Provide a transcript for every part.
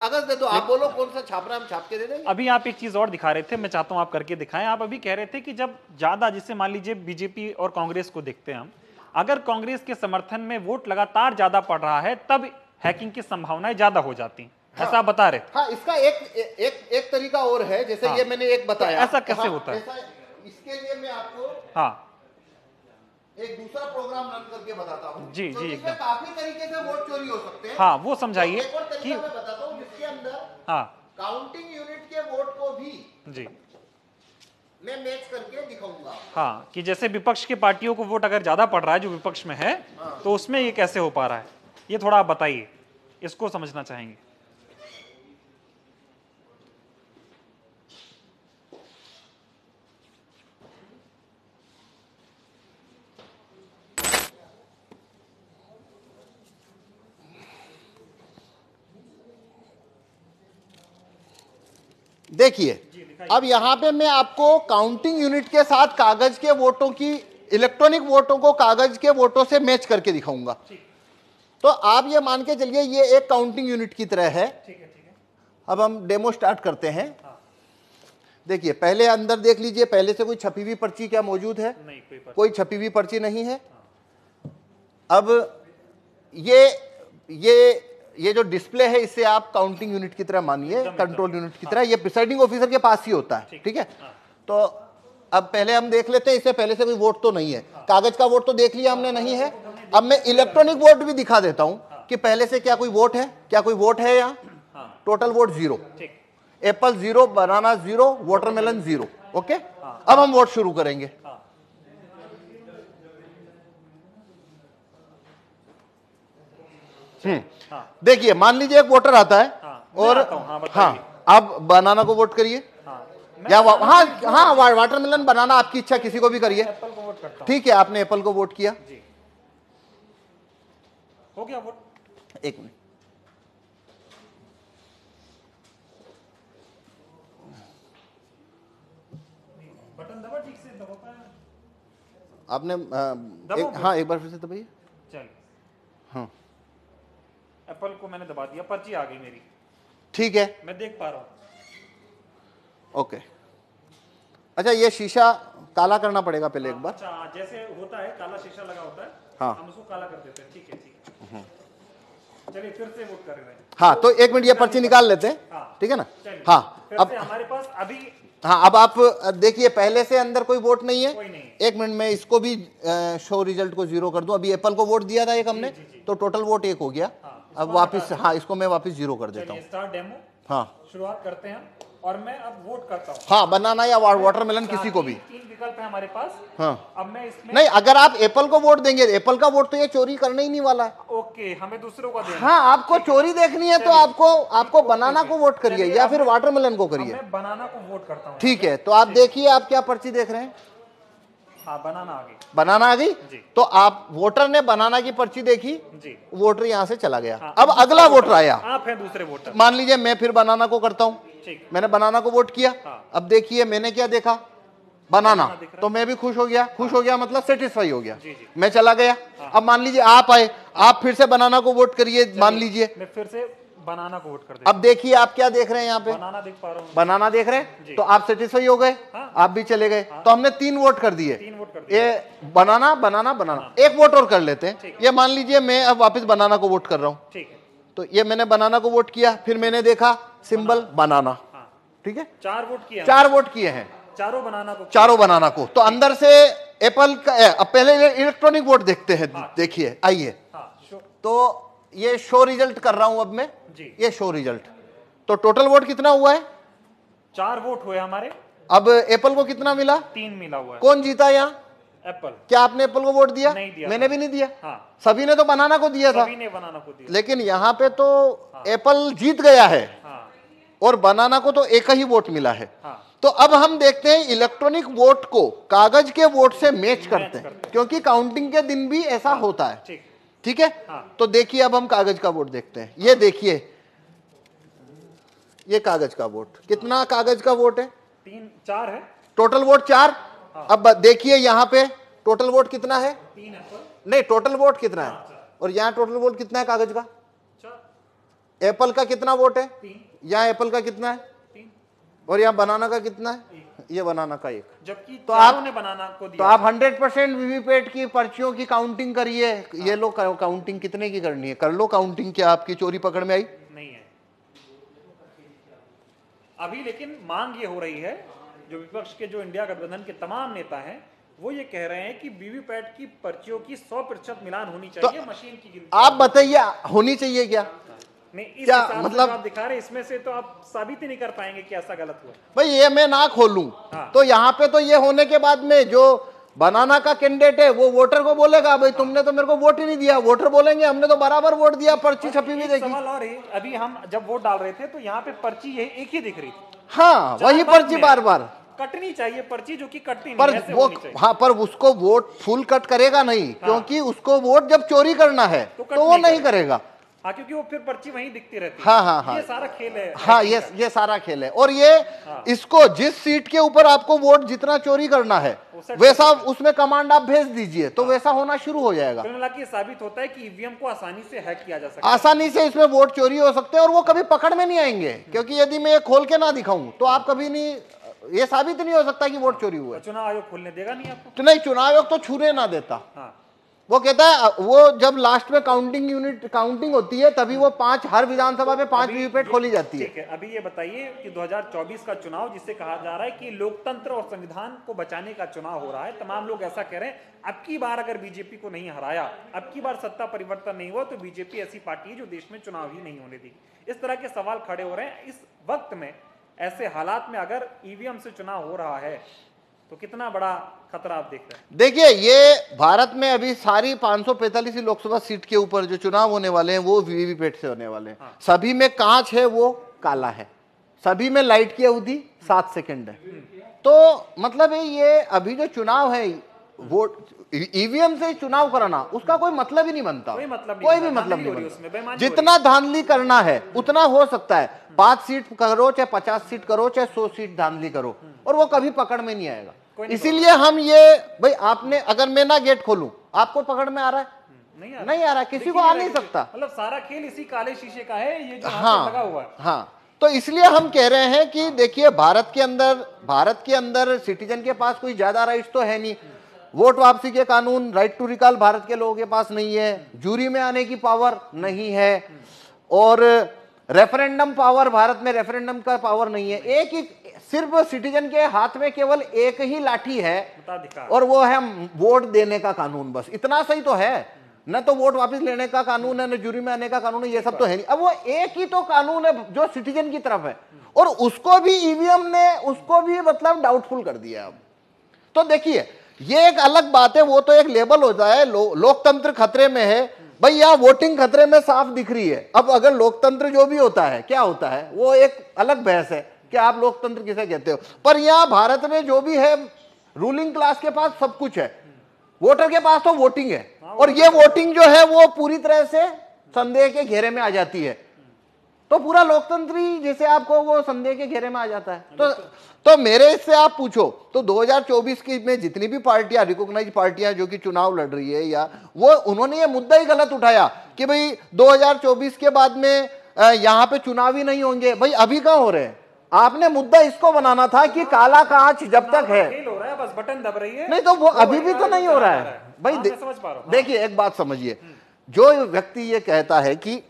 कागज दे दो, आप बोलो कौन सा छापना, हम छाप के दे देंगे। अभी आप एक चीज और दिखा रहे थे, मैं चाहता हूं आप करके दिखाएं। आप अभी कह रहे थे कि जब ज्यादा, जिससे मान लीजिए बीजेपी और कांग्रेस को देखते हैं हम, अगर कांग्रेस के समर्थन में वोट लगातार ज्यादा पड़ रहा है तब हैकिंग की संभावनाएं ज्यादा हो जाती हैं, ऐसा आप बता रहे थे। हाँ, इसका एक तरीका और है, जैसे हाँ, ये मैंने एक बताया। तो ऐसा कैसे होता है? इसके लिए मैं आपको हाँ एक दूसरा प्रोग्राम रन करके बताता हूँ। जी तो जी, इसमें एकदम। काफी तरीके से वोट चोरी हो सकते हैं। हाँ, वो समझाइए तो एक और कि तरीका मैं बताता हूँ जिसके अंदर हाँ काउंटिंग यूनिट के वोट को भी जी, मैं मैच करके दिखाऊंगा। हाँ, कि जैसे विपक्ष की पार्टियों को वोट अगर ज्यादा पड़ रहा है जो विपक्ष में है, तो उसमें ये कैसे हो पा रहा है, ये थोड़ा आप बताइए, इसको समझना चाहेंगे। देखिए, अब यहां पे मैं आपको काउंटिंग यूनिट के साथ कागज के वोटों की, इलेक्ट्रॉनिक वोटों को कागज के वोटों से मैच करके दिखाऊंगा। तो आप ये मान के चलिए ये एक काउंटिंग यूनिट की तरह है। ठीक है, ठीक है। अब हम डेमो स्टार्ट करते हैं। देखिए, पहले अंदर देख लीजिए, पहले से कोई छपी हुई पर्ची क्या मौजूद है? नहीं, कोई छपी हुई पर्ची नहीं है। अब ये जो डिस्प्ले है, इससे आप काउंटिंग यूनिट की तरह मानिए, कंट्रोल यूनिट की तरह। ये प्रिसाइडिंग ऑफिसर के पास ही होता है, ठीक है। तो अब पहले हम देख लेते हैं, इससे पहले से कोई वोट तो नहीं है। कागज का वोट तो देख लिया हमने, नहीं है। अब मैं इलेक्ट्रॉनिक वोट भी दिखा देता हूं कि पहले से क्या कोई वोट है, क्या कोई वोट है यहाँ। टोटल वोट 0, एप्पल 0, बनाना 0, वाटरमेलन 0। ओके, अब हम वोट शुरू करेंगे। देखिए, मान लीजिए एक वोटर आता है और आप बनाना को वोट करिए, या हाँ वाटरमेलन, बनाना, आपकी इच्छा, किसी को भी करिए। ठीक है, आपने एप्पल को वोट किया। हो गया वोट। एक मिनट, बटन दबा, ठीक से दबा पाया आपने हाँ, एक बार फिर से दबाइए। चलिए, हाँ, एप्पल को मैंने दबा दिया, पर्ची आ गई मेरी। ठीक है, मैं देख पा रहा हूँ। ओके। अच्छा, ये शीशा काला करना पड़ेगा पहले एक बार। अच्छा, जैसे होता है काला शीशा लगा होता है, हाँ, हम उसको काला कर देते हैं। ठीक है, ठीक है। चलिए फिर से वोट कर रहे हैं। हाँ, तो एक मिनट, ये पर्ची निकाल लेते हैं, ठीक है ना। हाँ, अब हमारे पास अभी, हाँ, अब आप देखिए, पहले से अंदर कोई वोट नहीं है। कोई नहीं। एक मिनट में इसको भी शो रिजल्ट को 0 कर दूं। अभी एप्पल को वोट दिया था एक हमने, तो टोटल वोट 1 हो गया। अब वापस, हाँ, इसको मैं वापस 0 कर देता हूँ। स्टार्ट डेमो, हाँ, शुरुआत करते हैं और मैं अब वोट करता हूँ। हाँ, बनाना या वाटरमेलन, किसी को भी। 3 विकल्प है हमारे पास। हाँ, अब मैं इसमें, नहीं, अगर आप एप्पल को वोट देंगे, एप्पल का वोट तो ये चोरी करने ही नहीं वाला है। ओके, हमें दूसरों का देना। हाँ, आपको चोरी देखनी है तो आपको बनाना को वोट करिए या फिर वाटरमेलन को करिए। मैं बनाना को वोट करता हूँ। ठीक है, तो आप देखिए, आप क्या पर्ची देख रहे हैं? हाँ, बनाना आ गई। बनाना आ गई। तो आप, वोटर ने बनाना की पर्ची देखी जी, वोटर यहां से चला गया। अब अगला वोटर आया, आप हैं दूसरे वोटर। मान लीजिए मैं फिर बनाना को करता हूं। ठीक, मैंने बनाना को वोट किया। अब देखिए, मैंने क्या देखा? बनाना। तो मैं भी खुश हो गया। खुश हो गया मतलब सेटिस्फाई हो गया। मैं चला गया। अब मान लीजिए आप आए, आप फिर से बनाना को वोट करिए। मान लीजिए मैं फिर से बनाना को वोट कर देता अब देखिए, आप क्या देख रहे हैं यहाँ पे? हूं। बनाना देख पा रहा हूँ। बनाना देख रहे हैं, तो आप सेटिस्फाई हो गए। आप भी चले गए। तो हमने 3 वोट कर दिए। 3 वोट कर दिए। ये बनाना, बनाना, बनाना। एक वोट और कर लेते हैं। ये मान लीजिए मैं अब वापस बनाना को वोट कर रहा हूँ। ठीक है, तो ये मैंने बनाना को वोट किया, फिर मैंने देखा सिंबल बनाना। ठीक है, 4 वोट किए। 4 वोट किए हैं, चारों बनाना को। चारों बनाना को। तो अंदर से एप्पल का, अब पहले इलेक्ट्रॉनिक वोट देखते हैं। देखिए, आइए। तो ये शो रिजल्ट कर रहा हूं अब मैं। ये शो रिजल्ट। तो टोटल वोट कितना हुआ है? 4 वोट हुए हमारे। अब एप्पल को कितना मिला? 3 मिला हुआ है। कौन जीता यहाँ? एप्पल। क्या आपने एप्पल को वोट दिया? नहीं दिया। मैंने भी नहीं दिया। हाँ, सभी ने तो बनाना को दिया था। सभी ने बनाना को दिया। लेकिन यहाँ पे तो एप्पल जीत गया है और बनाना को तो एक ही वोट मिला है। तो अब हम देखते हैं इलेक्ट्रॉनिक वोट को कागज के वोट से मैच करते हैं, क्योंकि काउंटिंग के दिन भी ऐसा होता है। ठीक है, तो देखिए, अब हम कागज का वोट देखते हैं। ये देखिए, ये कागज का वोट, कितना कागज का वोट है? 4 है। Total vote 4। अब देखिए यहाँ पे टोटल वोट कितना है? 3 एप्पल। नहीं, टोटल वोट कितना है? और यहाँ टोटल वोट कितना है कागज का? एप्पल का कितना वोट है? यहाँ एप्पल का कितना है? और यहाँ बनाना का कितना है? ये बनाना का 1, जबकि तो आप ने बनाना को दिया। तो आप 100% वीवीपैट की पर्चियों की काउंटिंग करिए। ये लो काउंटिंग कितने की करनी है, कर लो काउंटिंग। क्या आपकी चोरी पकड़ में आई? नहीं है अभी, लेकिन मांग ये हो रही है, जो विपक्ष के जो इंडिया गठबंधन के तमाम नेता हैं वो ये कह रहे हैं कि वीवीपैट की पर्चियों की 100% मिलान होनी चाहिए, तो मशीन की गिनती। आप बताइए होनी चाहिए क्या? नहीं, इस क्या हिसाब मतलब से आप दिखा रहे, इसमें से तो आप साबित ही नहीं कर पाएंगे कि ऐसा गलत हुआ। भाई ये मैं ना खोलूं हाँ। तो यहाँ पे तो ये होने के बाद में जो बनाना का कैंडिडेट है वो वोटर को बोलेगा भाई तुमने तो मेरे को वोट ही नहीं दिया। वोटर बोलेंगे हमने तो बराबर वोट दिया, पर्ची छपी हुई देखी। सवाल और है, अभी हम जब वोट डाल रहे थे तो यहाँ पे पर्ची ये एक ही दिख रही थी। हाँ वही पर्ची बार बार कटनी चाहिए पर्ची, जो कि कटती नहीं, पर ऐसे वो होनी चाहिए। हाँ पर उसको वोट फुल कट करेगा नहीं, क्योंकि उसको वोट जब चोरी करना है तो वो नहीं करेगा। हाँ, क्योंकि वो फिर पर्ची वहीं दिखती रहती है। हाँ ये सारा खेल है। हाँ ये सारा खेल है। और ये इसको जिस सीट के ऊपर आपको वोट जितना चोरी करना है वैसा उसमें कमांड आप भेज दीजिए तो वैसा होना शुरू हो जाएगा। कुल मिला के ये साबित होता है कि ईवीएम को आसानी से हैक किया जा सकता है, आसानी से इसमें वोट चोरी हो सकते हैं और वो कभी पकड़ में नहीं आएंगे, क्योंकि यदि मैं ये खोल के ना दिखाऊं तो आप कभी नहीं, ये साबित नहीं हो सकता कि वोट चोरी हुआ है। चुनाव आयोग खोलने देगा नहीं आपको? तो नहीं, चुनाव आयोग तो छूने ना देता। वो कहता है वो जब लास्ट में काउंटिंग होती है तभी वो 5 हर विधानसभा में 5 वीवीपैट खोली जाती है। ठीक है, अभी ये बताइए कि 2024 का चुनाव, जिसे कहा जा रहा है कि लोकतंत्र और संविधान को बचाने का चुनाव हो रहा है, तमाम लोग ऐसा कह रहे हैं अब की बार अगर बीजेपी को नहीं हराया, अब की बार सत्ता परिवर्तन नहीं हुआ तो बीजेपी ऐसी पार्टी है जो देश में चुनाव ही नहीं होने देगी। इस तरह के सवाल खड़े हो रहे हैं। इस वक्त में, ऐसे हालात में अगर ईवीएम से चुनाव हो रहा है तो कितना बड़ा खतरा आप देख रहे हैं? देखिए ये भारत में अभी सारी 545 लोकसभा सीट के ऊपर जो चुनाव होने वाले हैं वो वीवीपैट से होने वाले हैं। सभी में कांच है, वो काला है, सभी में लाइट की अवधि 7 सेकंड है। तो मतलब ये अभी जो चुनाव है वोट ईवीएम से चुनाव कराना उसका कोई मतलब ही नहीं बनता, कोई भी मतलब नहीं बनता। जितना धांधली करना है उतना हो सकता है, 5 सीट करो चाहे 50 सीट करो चाहे 100 सीट धांधली करो और वो कभी पकड़ में नहीं आएगा। इसीलिए हम ये भाई आपने अगर मैं ना गेट खोलूं आपको पकड़ में आ रहा है? नहीं आ रहा, किसी को आ नहीं सकता। मतलब सारा खेल इसी काले शीशे का है, ये जो लगा हुआ है। हाँ, तो इसलिए हम कह रहे हैं कि देखिए भारत के अंदर सिटीजन के पास कोई ज्यादा राइट्स तो है नहीं। वोट वापसी के कानून, राइट टू रिकॉल भारत के लोगों के पास नहीं है, जूरी में आने की पावर नहीं है, और रेफरेंडम पावर, भारत में रेफरेंडम का पावर नहीं है। एक ही सिर्फ सिटीजन के हाथ में केवल एक ही लाठी है और वो है वोट देने का कानून। बस इतना सही तो है, न तो वोट वापस लेने का कानून है, न जूरी में आने का कानून है, ये सब तो है नहीं। अब वो एक ही तो कानून है जो सिटीजन की तरफ है और उसको भी ईवीएम ने उसको भी मतलब डाउटफुल कर दिया। अब तो देखिए ये एक अलग बात है, वो तो एक लेबल होता है लोकतंत्र खतरे में है। भाई यहाँ वोटिंग खतरे में साफ दिख रही है। अब अगर लोकतंत्र जो भी होता है क्या होता है वो एक अलग बहस है कि आप लोकतंत्र किसे कहते हो, पर यहाँ भारत में जो भी है रूलिंग क्लास के पास सब कुछ है, वोटर के पास तो वोटिंग है और ये वोटिंग जो है वो पूरी तरह से संदेह के घेरे में आ जाती है। तो पूरा लोकतंत्र ही जैसे आपको वो संदेह के घेरे में आ जाता है। तो मेरे से आप पूछो तो 2024 की में जितनी भी पार्टियां, रिकॉग्नाइज पार्टियां जो कि चुनाव लड़ रही है, या वो उन्होंने ये मुद्दा ही गलत उठाया कि भाई 2024 के बाद में यहाँ पे चुनाव ही नहीं होंगे। भाई अभी कहाँ हो रहे हैं? आपने मुद्दा इसको बनाना था कि काला कांच जब तक है, हो रहा है बस बटन दब रही है, नहीं तो वो अभी भी तो नहीं हो रहा है। भाई देखिए एक बात समझिए, जो व्यक्ति ये कहता है कि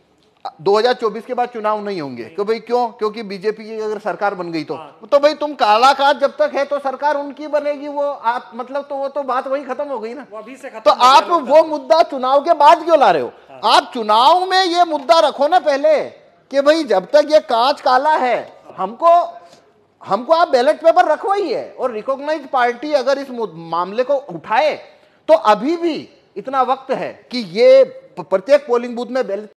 2024 के बाद चुनाव नहीं होंगे, कि भाई क्यों? क्योंकि बीजेपी की अगर सरकार बन गई तो भाई तुम काला कांच जब तक है तो सरकार उनकी बनेगी, वो आप मतलब तो वो तो बात वही खत्म हो गई ना। वो अभी से खत्म तो आप वो मुद्दा चुनाव के बाद क्यों ला रहे हो? आप चुनाव में ये मुद्दा रखो ना पहले कि भाई जब तक ये कांच काला है हमको आप बैलेट पेपर रखवाइए, और रिकॉग्नाइज पार्टी अगर इस मामले को उठाए तो अभी भी इतना वक्त है कि ये प्रत्येक पोलिंग बूथ में बैलेट